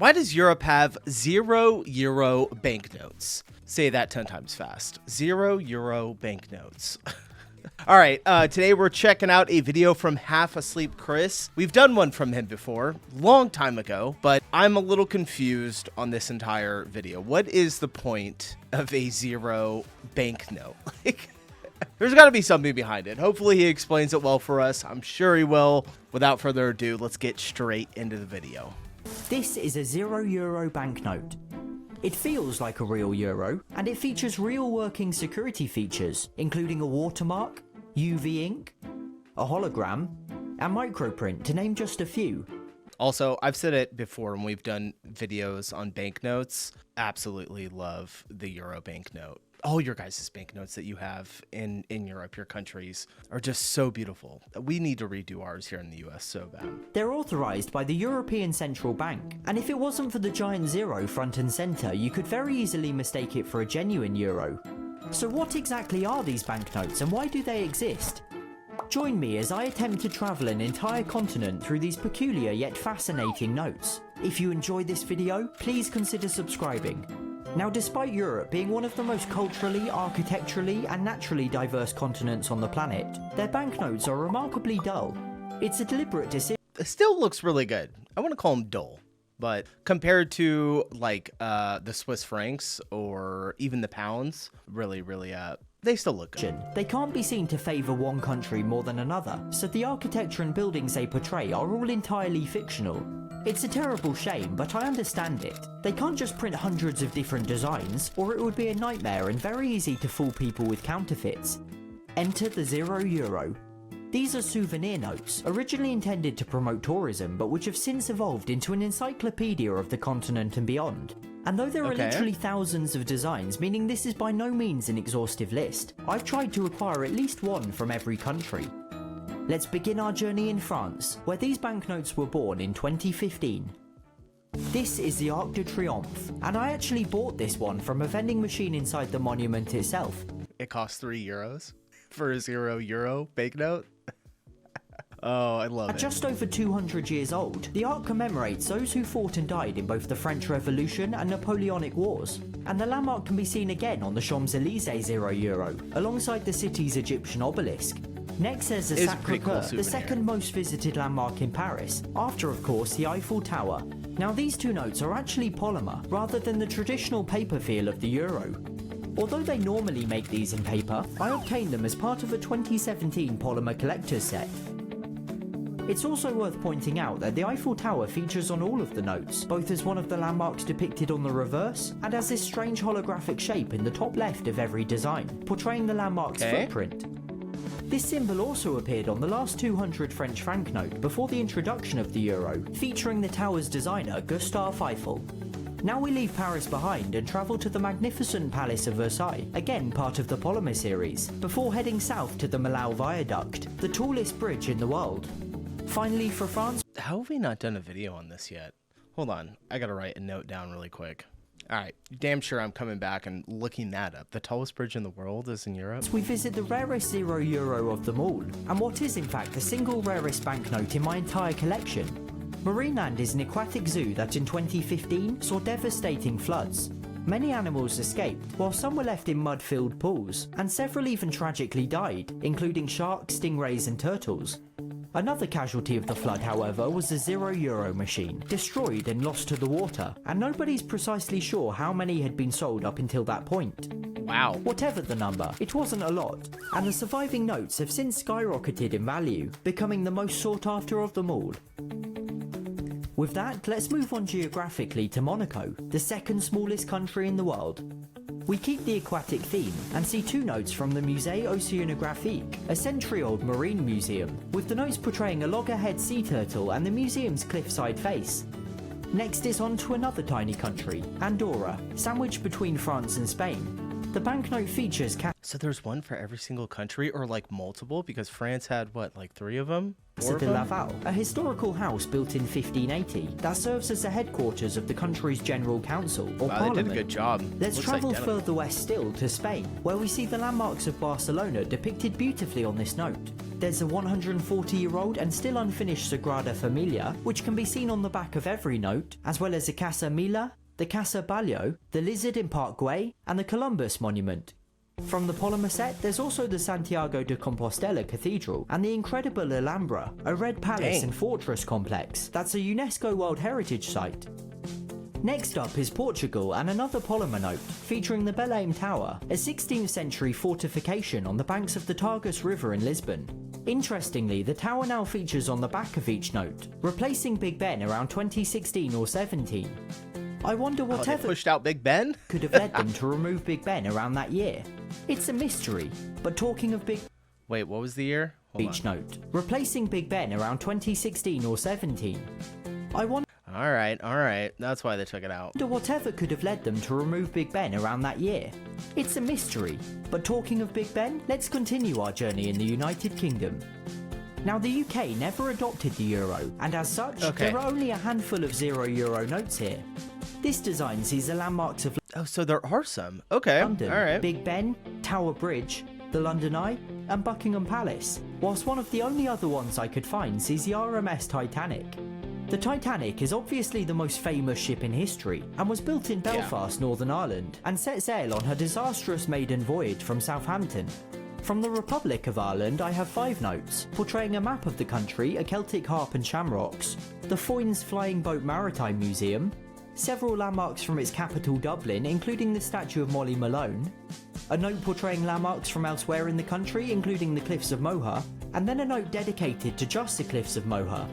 Why does Europe have €0 banknotes? Say that 10 times fast. €0 banknotes. All right, today we're checking out a video from Half Asleep Chris. We've done one from him before, long time ago, but I'm a little confused on this entire video. What is the point of a €0 banknote? There's got to be something behind it. Hopefully he explains it well for us. I'm sure he will. Without further ado, let's get straight into the video. This is a €0 banknote. It feels like a real euro, and it features real working security features, including a watermark, UV ink, a hologram, and microprint, to name just a few. Also, I've said it before when we've done videos on banknotes. Absolutely love the Euro banknote. All your guys' banknotes that you have in Europe, your countries, are just so beautiful. We need to redo ours here in the US so bad. They're authorized by the European Central Bank, and if it wasn't for the giant zero front and center, you could very easily mistake it for a genuine euro. So what exactly are these banknotes and why do they exist? Join me as I attempt to travel an entire continent through these peculiar yet fascinating notes. If you enjoy this video, please consider subscribing. Now, despite Europe being one of the most culturally, architecturally, and naturally diverse continents on the planet, their banknotes are remarkably dull. It's a deliberate decision. It still looks really good. I want to call them dull, but compared to like the Swiss francs or even the pounds, really, they still look good. They can't be seen to favour one country more than another, so the architecture and buildings they portray are all entirely fictional. It's a terrible shame, but I understand it. They can't just print hundreds of different designs, or it would be a nightmare and very easy to fool people with counterfeits. Enter the €0. These are souvenir notes, originally intended to promote tourism, but which have since evolved into an encyclopedia of the continent and beyond. And though there are literally thousands of designs, meaning this is by no means an exhaustive list, I've tried to acquire at least one from every country. Let's begin our journey in France, where these banknotes were born in 2015. This is the Arc de Triomphe, and I actually bought this one from a vending machine inside the monument itself. It costs €3 for a €0 banknote. Oh, I love it. At just over 200 years old, the Arc commemorates those who fought and died in both the French Revolution and Napoleonic Wars, and the landmark can be seen again on the Champs-Élysées €0, alongside the city's Egyptian obelisk. Next there's the Sacré-Cœur, the second most visited landmark in Paris, after of course the Eiffel Tower. Now these two notes are actually polymer, rather than the traditional paper feel of the euro. Although they normally make these in paper, I obtained them as part of a 2017 polymer collector's set. It's also worth pointing out that the Eiffel Tower features on all of the notes, both as one of the landmarks depicted on the reverse, and as this strange holographic shape in the top left of every design, portraying the landmark's footprint. This symbol also appeared on the last 200 French franc note before the introduction of the euro, featuring the tower's designer Gustave Eiffel. Now we leave Paris behind and travel to the magnificent Palace of Versailles, again part of the polymer series, before heading south to the Millau Viaduct, the tallest bridge in the world. Finally, for France... How have we not done a video on this yet? Hold on, I gotta write a note down really quick. Alright, damn sure I'm coming back and looking that up. The tallest bridge in the world is in Europe? We visit the rarest €0 of them all, and what is in fact the single rarest banknote in my entire collection. Marineland is an aquatic zoo that in 2015 saw devastating floods. Many animals escaped, while some were left in mud-filled pools, and several even tragically died, including sharks, stingrays and turtles. Another casualty of the flood, however, was the €0 machine, destroyed and lost to the water, and nobody's precisely sure how many had been sold up until that point. Wow. Whatever the number, it wasn't a lot, and the surviving notes have since skyrocketed in value, becoming the most sought after of them all. With that, let's move on geographically to Monaco, the second smallest country in the world. We keep the aquatic theme and see two notes from the Musée Océanographique, a century-old marine museum, with the notes portraying a loggerhead sea turtle and the museum's cliffside face. Next is on to another tiny country, Andorra, sandwiched between France and Spain. The banknote features... So there's one for every single country, or like multiple, because France had, what, like 3 of them? Casa de Laval, a historical house built in 1580 that serves as the headquarters of the country's general council, or parliament. They did a good job. Let's travel further west still to Spain, where we see the landmarks of Barcelona depicted beautifully on this note. There's a 140-year-old and still unfinished Sagrada Familia, which can be seen on the back of every note, as well as the Casa Mila, the Casa Ballo, the Lizard in Park Güell, and the Columbus Monument. From the polymer set, there's also the Santiago de Compostela Cathedral and the incredible Alhambra, a red palace and fortress complex that's a UNESCO World Heritage Site. Next up is Portugal and another polymer note, featuring the Belém Tower, a 16th century fortification on the banks of the Tagus River in Lisbon. Interestingly, the tower now features on the back of each note, replacing Big Ben around 2016 or 17. I wonder whatever pushed out Big Ben could have led them to remove Big Ben around that year. It's a mystery, but talking of Wait, what was the year? each note, replacing Big Ben around 2016 or 17. I wonder All right. That's why they took it out. whatever could have led them to remove Big Ben around that year. It's a mystery, but talking of Big Ben, let's continue our journey in the United Kingdom. Now, the UK never adopted the euro, and as such, there are only a handful of €0 notes here. This design sees the landmarks of Oh, so there are some. Okay, London, all right. Big Ben, Tower Bridge, the London Eye, and Buckingham Palace, whilst one of the only other ones I could find sees the RMS Titanic. The Titanic is obviously the most famous ship in history, and was built in Belfast, Northern Ireland, and set sail on her disastrous maiden voyage from Southampton. From the Republic of Ireland, I have 5 notes, portraying a map of the country, a Celtic harp and shamrocks, the Foynes Flying Boat Maritime Museum, several landmarks from its capital Dublin, including the statue of Molly Malone, a note portraying landmarks from elsewhere in the country, including the Cliffs of Moher, and then a note dedicated to just the Cliffs of Moher.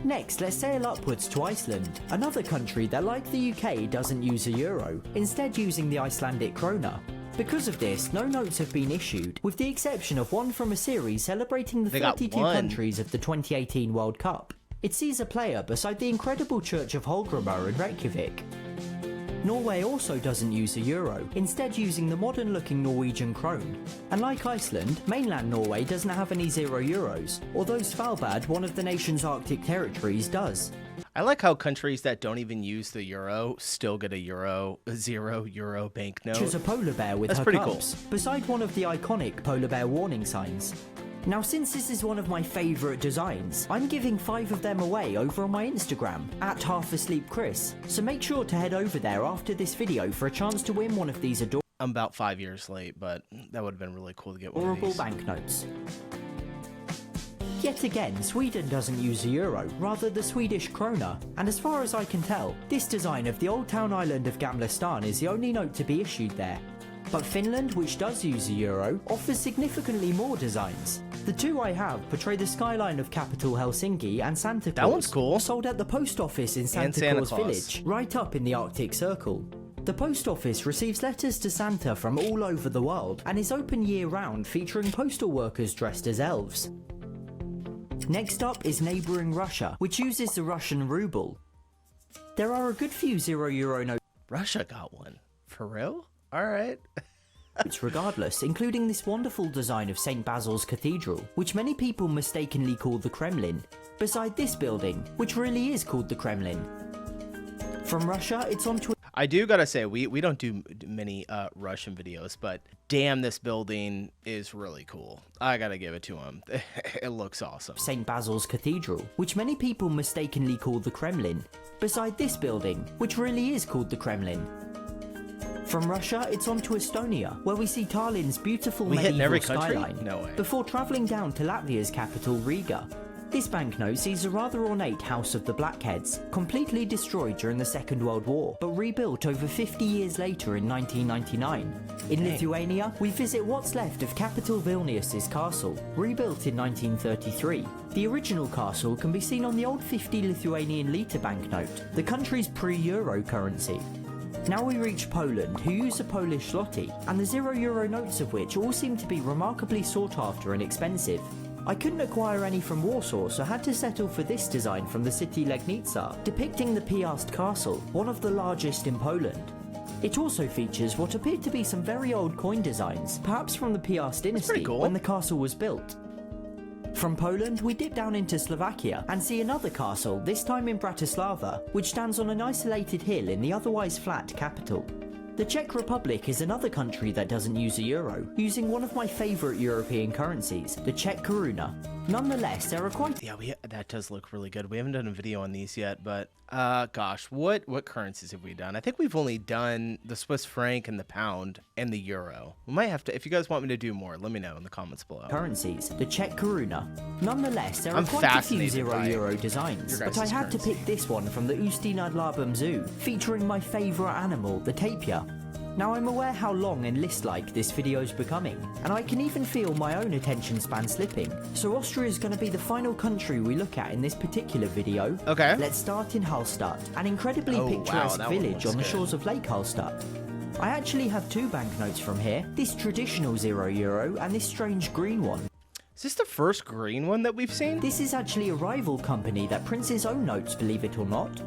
Next, let's sail upwards to Iceland, another country that, like the UK, doesn't use a euro, instead using the Icelandic krona. Because of this, no notes have been issued, with the exception of one from a series celebrating the 32 countries of the 2018 World Cup. It sees a player beside the incredible Church of Hallgrímur in Reykjavik. Norway also doesn't use a euro, instead using the modern-looking Norwegian krone. And like Iceland, mainland Norway doesn't have any €0, although Svalbard, one of the nation's Arctic territories, does. I like how countries that don't even use the euro still get a €0 banknote. Choose a polar bear with her pretty cubs, beside one of the iconic polar bear warning signs. Now, since this is one of my favourite designs, I'm giving 5 of them away over on my Instagram, @HalfAsleepChris, so make sure to head over there after this video for a chance to win one of these I'm about 5 years late, but that would have been really cool to get one of adorable these. banknotes. Yet again, Sweden doesn't use a euro, rather the Swedish krona, and as far as I can tell, this design of the old town island of Gamla stan is the only note to be issued there. But Finland, which does use a euro, offers significantly more designs. The 2 I have portray the skyline of capital Helsinki and Santa Claus. That one's cool. Sold at the post office in Santa Claus Village, right up in the Arctic Circle. The post office receives letters to Santa from all over the world and is open year-round, featuring postal workers dressed as elves. Next up is neighbouring Russia, which uses the Russian ruble. There are a good few €0 notes. Russia got one. For real? All right. Regardless, including this wonderful design of St. Basil's Cathedral, which many people mistakenly call the Kremlin, beside this building, which really is called the Kremlin. From Russia, it's on to I do gotta say, we don't do many Russian videos, but damn, this building is really cool. I gotta give it to him. It looks awesome. St. Basil's Cathedral, which many people mistakenly call the Kremlin, beside this building, which really is called the Kremlin. From Russia, it's on to Estonia, where we see Tallinn's beautiful medieval skyline, no way, before travelling down to Latvia's capital Riga. This banknote sees a rather ornate House of the Blackheads, completely destroyed during the Second World War, but rebuilt over 50 years later in 1999. In Lithuania, we visit what's left of capital Vilnius's castle, rebuilt in 1933. The original castle can be seen on the old 50 Lithuanian liter banknote, the country's pre-euro currency. Now we reach Poland, who use a Polish zloty, and the €0 notes of which all seem to be remarkably sought after and expensive. I couldn't acquire any from Warsaw, so had to settle for this design from the city Legnica, depicting the Piast Castle, one of the largest in Poland. It also features what appear to be some very old coin designs, perhaps from the Piast dynasty, when the castle was built. From Poland, we dip down into Slovakia and see another castle, this time in Bratislava, which stands on an isolated hill in the otherwise flat capital. The Czech Republic is another country that doesn't use a euro, using one of my favourite European currencies, the Czech koruna. Nonetheless, there are quite... Yeah, that does look really good. We haven't done a video on these yet, but gosh, what currencies have we done? I think we've only done the Swiss franc and the pound and the euro. We might have to, if you guys want me to do more, let me know in the comments below. Currencies, the Czech koruna. Nonetheless, there are quite a few 0 euro designs, but I had to pick this one from the Ústí nad Labem Zoo, featuring my favourite animal, the tapir. Now I'm aware how long and list-like this video's becoming, and I can even feel my own attention span slipping, so Austria is going to be the final country we look at in this particular video. Okay. Let's start in Hallstatt, an incredibly picturesque village on the shores of Lake Hallstatt. I actually have two banknotes from here, this traditional 0 euro and this strange green one. Is this the first green one that we've seen? This is actually a rival company that prints its own notes, believe it or not.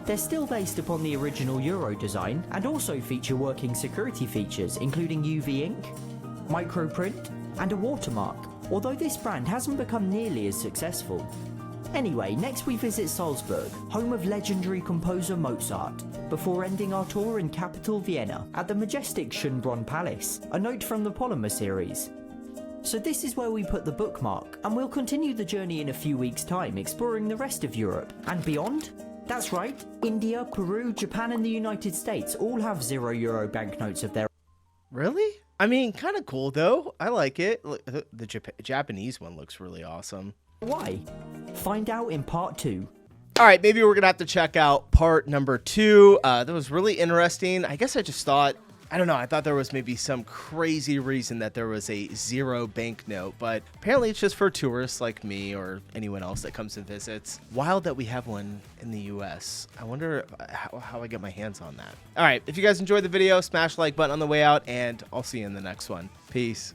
They're still based upon the original euro design and also feature working security features including UV ink, microprint and a watermark, although this brand hasn't become nearly as successful. Anyway, next we visit Salzburg, home of legendary composer Mozart, before ending our tour in capital Vienna at the majestic Schönbrunn Palace, a note from the Polymer series. So this is where we put the bookmark, and we'll continue the journey in a few weeks' time exploring the rest of Europe and beyond. That's right, India, Peru, Japan and the United States all have 0 euro banknotes of their... Really? I mean, kind of cool though. I like it. The Japanese one looks really awesome. Why? Find out in part 2. All right, maybe we're gonna have to check out part number 2. That was really interesting. I guess I just thought, I don't know, I thought there was maybe some crazy reason that there was a 0 banknote, but apparently it's just for tourists like me or anyone else that comes and visits. Wild that we have one in the US. I wonder how I get my hands on that. All right, if you guys enjoyed the video, smash the like button on the way out, and I'll see you in the next one. Peace.